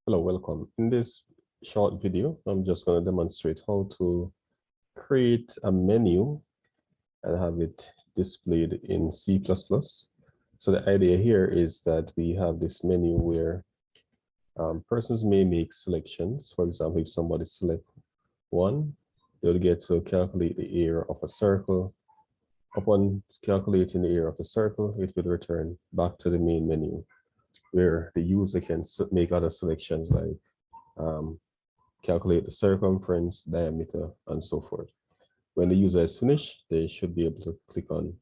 Hello, welcome. In this short video, I'm just going to demonstrate how to create a menu and have it displayed in C++. So the idea here is that we have this menu where persons may make selections. For example, if somebody select one, they'll get to calculate the area of a circle. Upon calculating the area of a circle, it will return back to the main menu, where the user can make other selections like calculate the circumference, diameter, and so forth. When the user is finished, they should be able to click on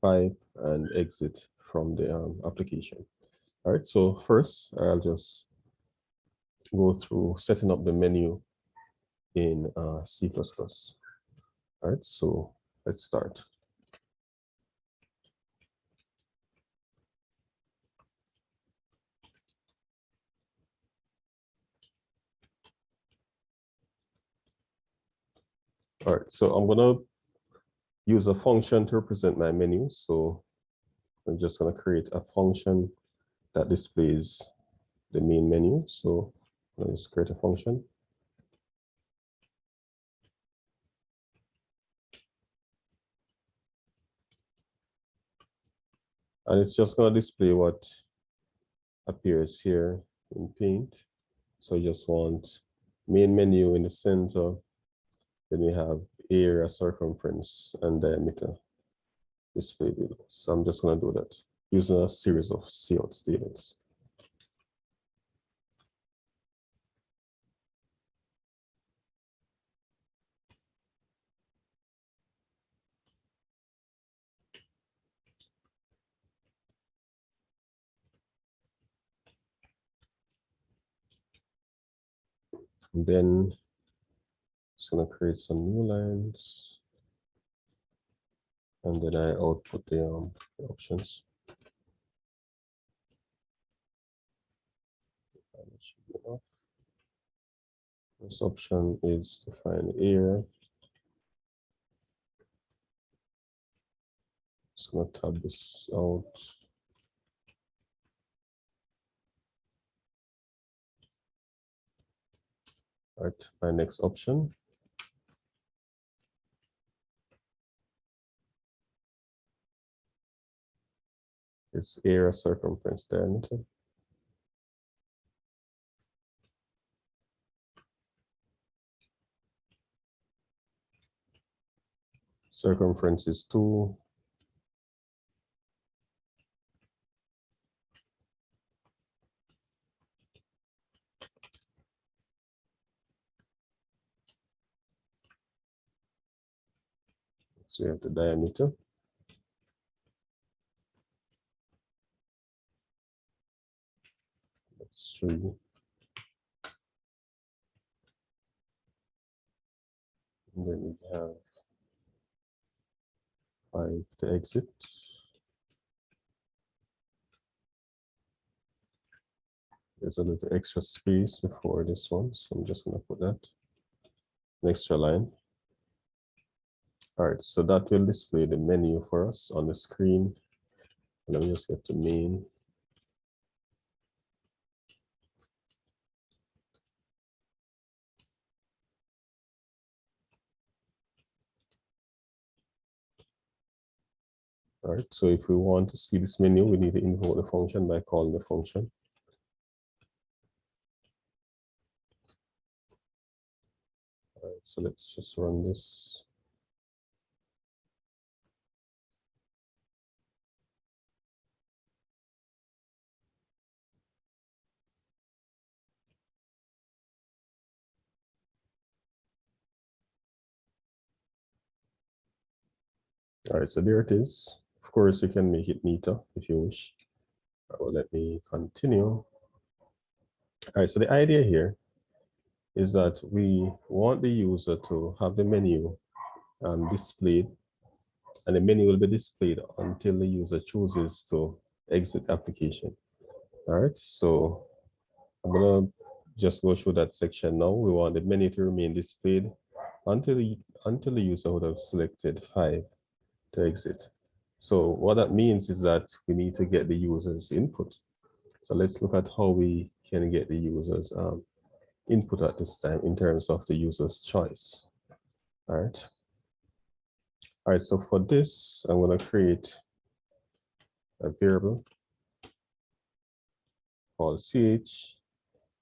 5 and exit from the application. All right, so first I'll just go through setting up the menu in C++. All right, so let's start. All right, so I'm gonna use a function to represent my menu. So I'm just gonna create a function that displays the main menu. So let's create a function. And it's just gonna display what appears here in Paint. So I just want main menu in the center. Then we have area, circumference, and diameter displayed below. So I'm just going to do that using a series of cout statements. And then just going to create some new lines. And then I output the options. This option is to find area. Just going to tab this out. All right, my next option is area, circumference, diameter. Circumference is 2. So we have the diameter. Let's show you. And then we have 5 to exit. There's a little extra space before this one, so I'm just going to put that an extra line. All right, so that will display the menu for us on the screen. Let me just get to main. All right, so if we want to see this menu, we need to invoke the function by calling the function. All right, so let's just run this. All right, so there it is. Of course, you can make it neater if you wish. Well, let me continue. All right, so the idea here is that we want the user to have the menu displayed, and the menu will be displayed until the user chooses to exit the application. All right, so I'm gonna just go through that section now. We want the menu to remain displayed until the user would have selected 5 to exit. So what that means is that we need to get the user's input. So let's look at how we can get the user's input at this time in terms of the user's choice. All right. All right, so for this, I'm going to create a variable called ch,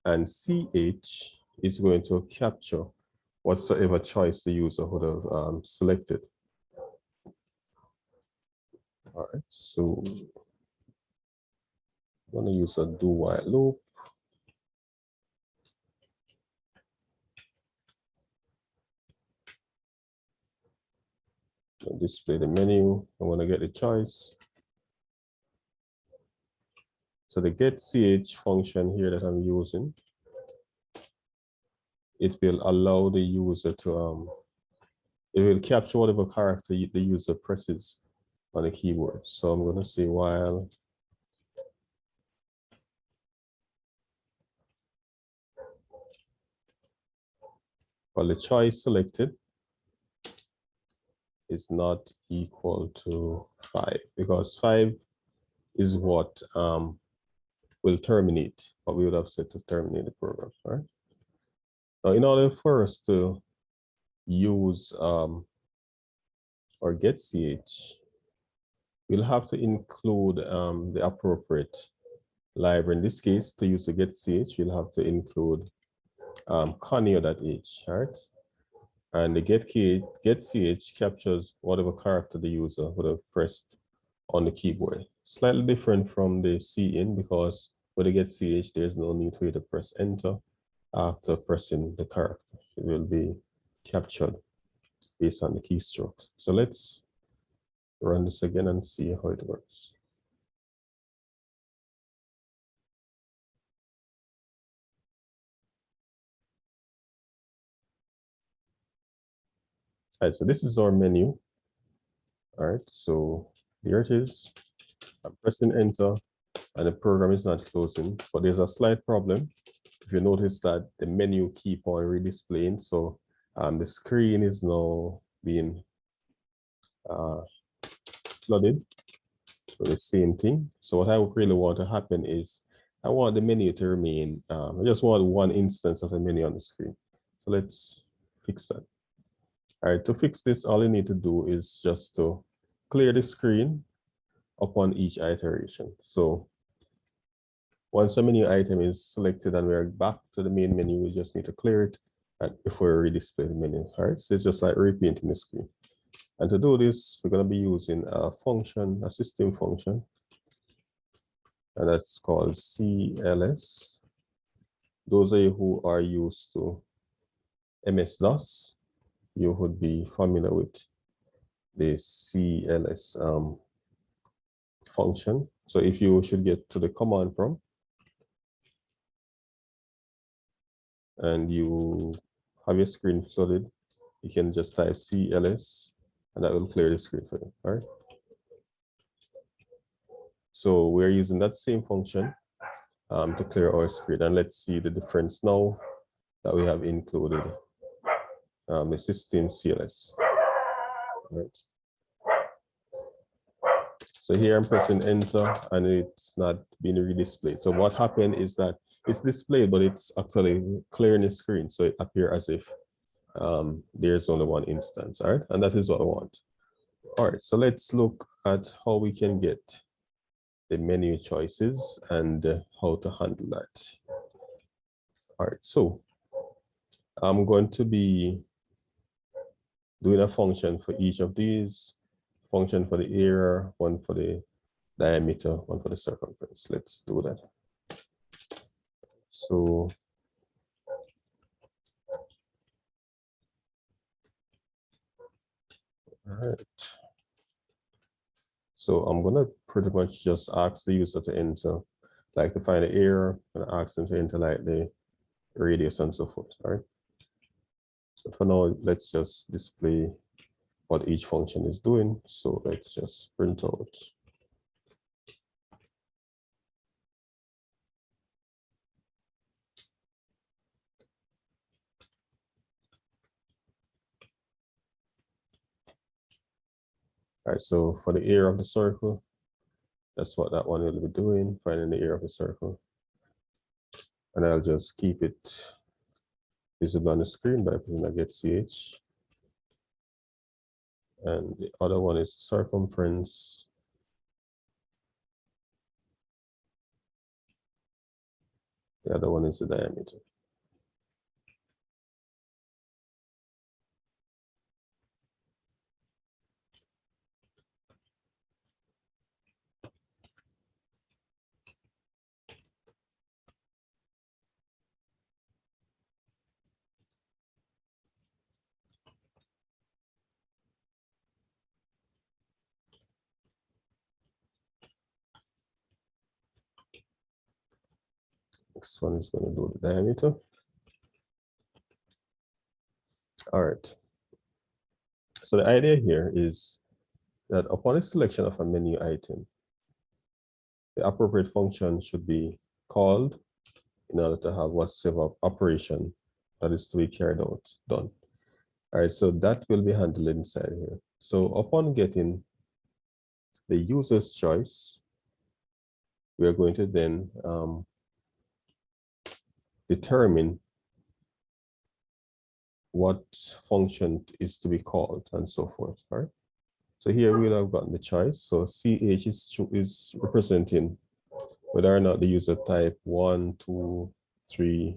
and ch is going to capture whatsoever choice the user would have selected. All right, so I'm going to use a do while loop. I'll display the menu. I want to get the choice. So the get ch function here that I'm using, it will allow the user to it will capture whatever character the user presses on the keyboard. So I'm going to say while the choice selected is not equal to 5, because 5 is what will terminate, what we would have set to terminate the program. All right. Now, in order for us to use or get ch, we'll have to include the appropriate library. In this case, to use the get ch, we'll have to include conio.h, all right? And the get ch captures whatever character the user would have pressed on the keyboard. Slightly different from the cin, because with the get ch, there's no need for you to press enter after pressing the character. It will be captured based on the keystroke. So let's run this again and see how it works. All right, so this is our menu. All right, so here it is. I'm pressing enter and the program is not closing, but there's a slight problem. If you notice that the menu keep on redisplaying, so the screen is now being flooded with the same thing. So what I really want to happen is I want the menu to remain, I just want one instance of the menu on the screen. So let's fix that. All right, to fix this, all you need to do is just to clear the screen upon each iteration. So once a menu item is selected and we're back to the main menu, we just need to clear it before we redisplay the menu. All right, so it's just like repainting the screen. And to do this, we're going to be using a function, a system function, and that's called CLS. Those of you who are used to MS-DOS, you would be familiar with the CLS function. So if you should get to the command prompt and you have your screen flooded, you can just type CLS and that will clear the screen for you. All right. So we're using that same function to clear our screen, and let's see the difference now that we have included the system CLS. All right. So here I'm pressing enter and it's not being redisplayed. So what happened is that it's displayed, but it's actually clearing the screen. So it appears as if there's only one instance. All right. And that is what I want. All right. So let's look at how we can get the menu choices and how to handle that. All right. So I'm going to be doing a function for each of these. Function for the area, one for the diameter, one for the circumference. Let's do that. So all right. So I'm gonna pretty much just ask the user to enter, like to find the area, and ask them to enter like the radius and so forth. All right. So for now, let's just display what each function is doing. So let's just print out. All right, so for the area of the circle, That's what that one will be doing, finding the area of the circle. And I'll just keep it visible on the screen by putting a get ch. And the other one is circumference. The other one is the diameter. Next one is going to do the diameter. All right. So the idea here is that upon a selection of a menu item, the appropriate function should be called in order to have whatever operation that is to be carried out done. All right, so that will be handled inside here. So upon getting the user's choice, we are going to then determine what function is to be called and so forth. All right. So here we'll have gotten the choice. So CH is representing whether or not the user type 1, 2, 3,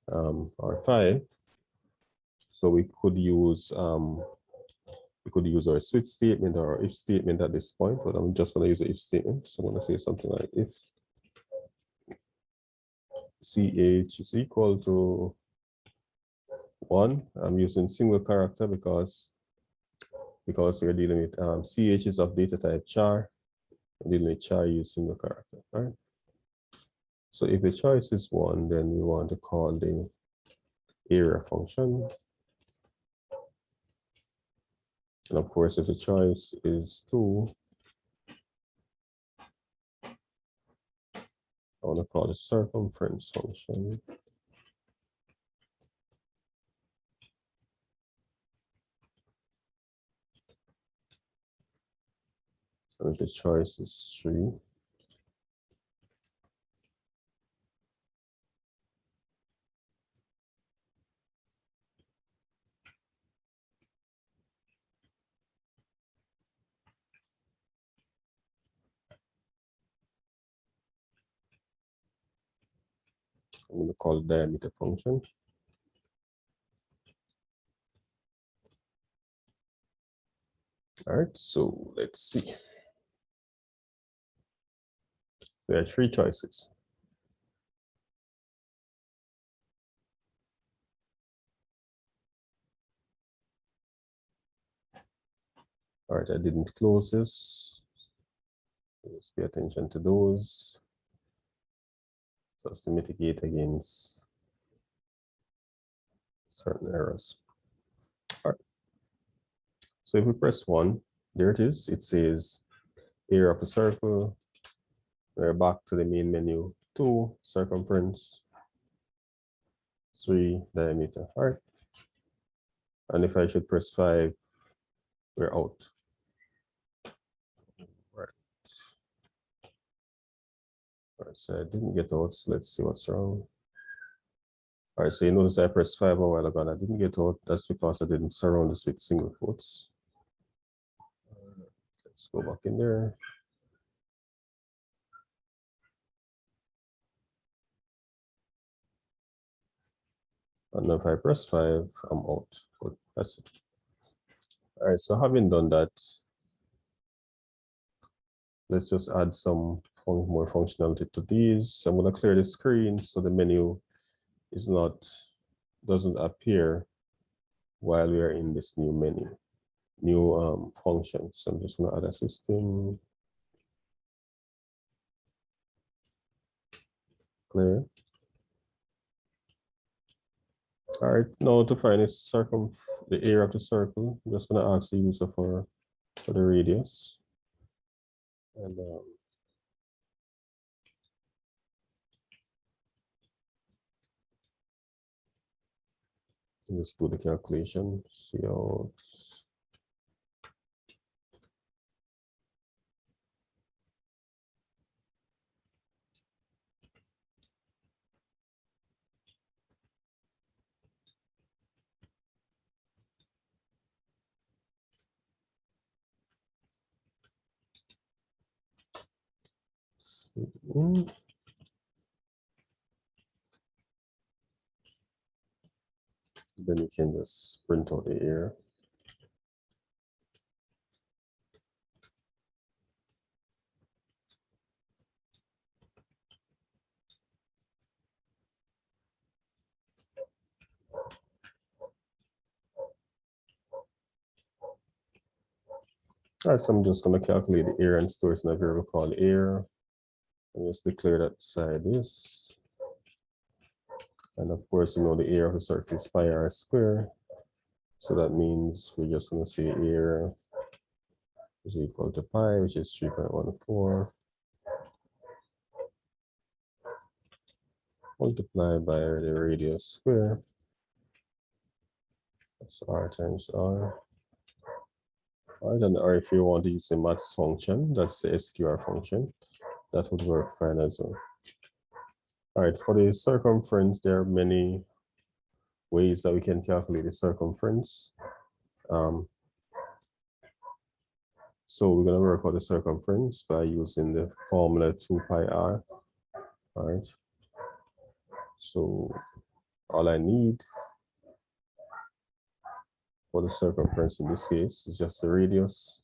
or 5. So we could use our switch statement or our if statement at this point, but I'm just going to use the if statement. So I'm going to say something like if CH is equal to 1. I'm using single character because we're dealing with CH is of data type char. We're dealing with char use single character, right? So if the choice is 1, then we want to call the area function. And of course, if the choice is 2, I want to call the circumference function. So if the choice is 3, I'm going to call the diameter function. All right, so let's see. There are 3 choices. All right, I didn't close this. Let's pay attention to those. So as to mitigate against certain errors. All right. So if we press 1, there it is. It says area of the circle. We're back to the main menu. 2, circumference. 3, diameter. All right. And if I should press 5, we're out. All right, so I didn't get out. So let's see what's wrong. All right, so you notice I pressed 5 a while ago and I didn't get out. That's because I didn't surround this with single quotes. Let's go back in there. And now if I press 5, I'm out. But that's it. All right, so having done that, let's just add some more functionality to these. So I'm going to clear the screen so the menu doesn't appear while we are in this new menu, new function. So I'm just going to add a system. Clear. All right, now to find the area of the circle, I'm just going to ask the user for the radius. And let's do the calculation, see how Then you can just print out the area. All right, so I'm just going to calculate the area and store it in a variable called area. And just declare that beside this. And of course, you know the area of the circle is pi r square. So that means we're just going to say area is equal to pi, which is 3.14, multiplied by the radius square. That's r times r. All right, and or if you want to use the maths function, that's the SQR function. That would work fine as well. All right, for the circumference, there are many ways that we can calculate the circumference. So we're going to work out the circumference by using the formula 2 pi r. All right. So all I need for the circumference in this case is just the radius.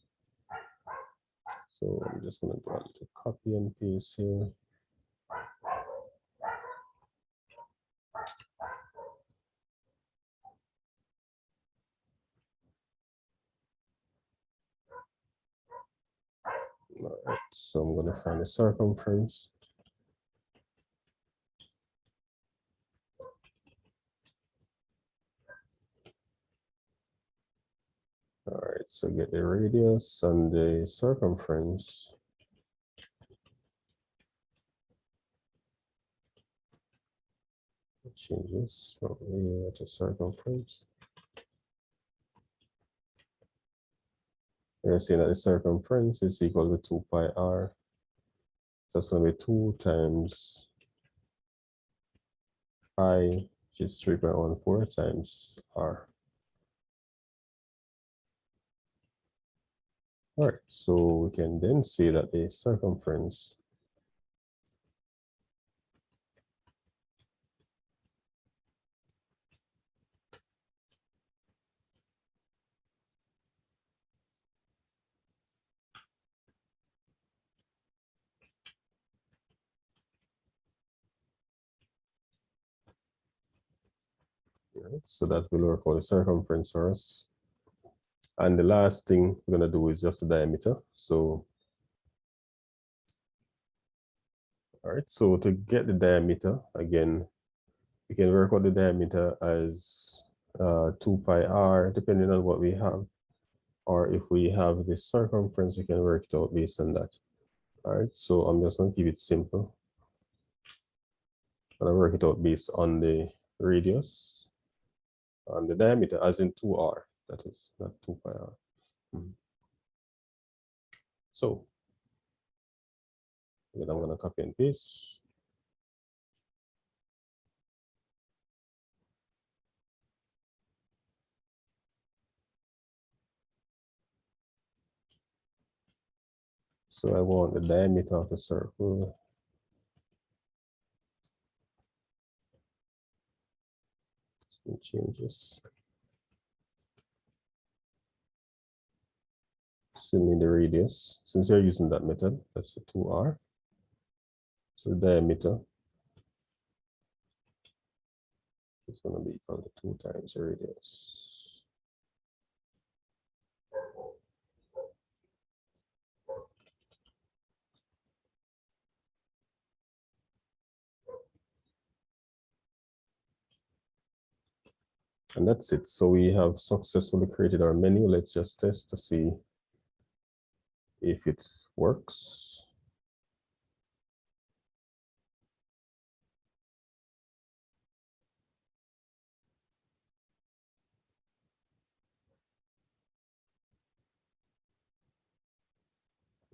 So I'm just going to do a little copy and paste here. All right, so I'm going to find the circumference. All right, so get the radius and the circumference. Change this from area to circumference. We're seeing that the circumference is equal to 2 pi r. So it's going to be 2 times pi, which is 3.14 times r. All right, so we can then see that the circumference right, so that will work for the circumference for us. And the last thing we're going to do is just the diameter. So, all right, so to get the diameter, again, we can work out the diameter as 2 pi r, depending on what we have. Or if we have the circumference, we can work it out based on that. All right, so I'm just going to keep it simple. I'm going to work it out based on the radius and the diameter, as in 2r, that is, not 2 pi r. So, then I'm going to copy and paste. So I want the diameter of the circle. So change this. Still need the radius. Since we're using that method, that's the 2r. So the diameter is going to be equal to 2 times the radius. And that's it. So we have successfully created our menu. Let's just test to see if it works.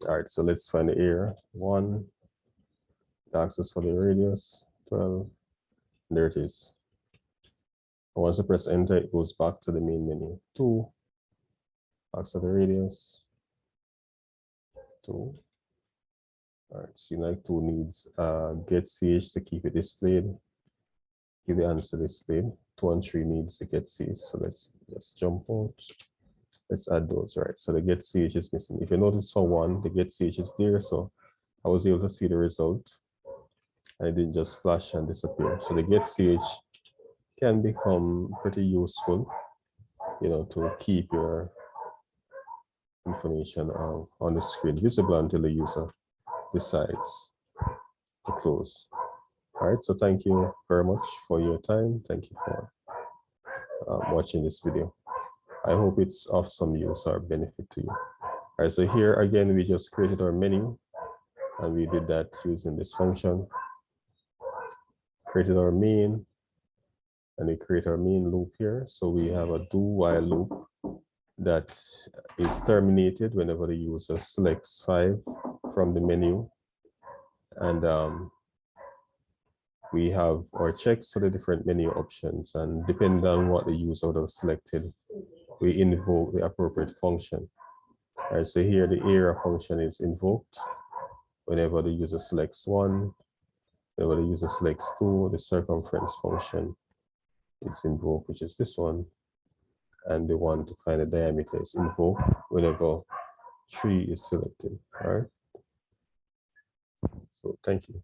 All right, so let's find the area. 1, the axis for the radius, 12. There it is. Once I press enter, it goes back to the main menu. 2, axis of the radius, 2, All right, CNAC2 needs get CH to keep it displayed, keep the answer displayed. 2 and 3 needs to get CH. So let's just jump out. Let's add those, right? So the get CH is missing. If you notice for 1, the get CH is there, so I was able to see the result. And it didn't just flash and disappear. So the get CH can become pretty useful, you know, to keep your information on the screen visible until the user decides to close. All right, so thank you very much for your time. Thank you for watching this video. I hope it's of some use or benefit to you. All right, so here again, we just created our menu and we did that using this function. Created our main and we create our main loop here. So we have a do while loop that is terminated whenever the user selects 5 from the menu. And we have our checks for the different menu options, and depending on what the user would have selected, we invoke the appropriate function. All right, so here the area function is invoked whenever the user selects 1, whenever the user selects 2, the circumference function is invoked, which is this one, and the one to find the diameter is invoked whenever 3 is selected. All right. So thank you.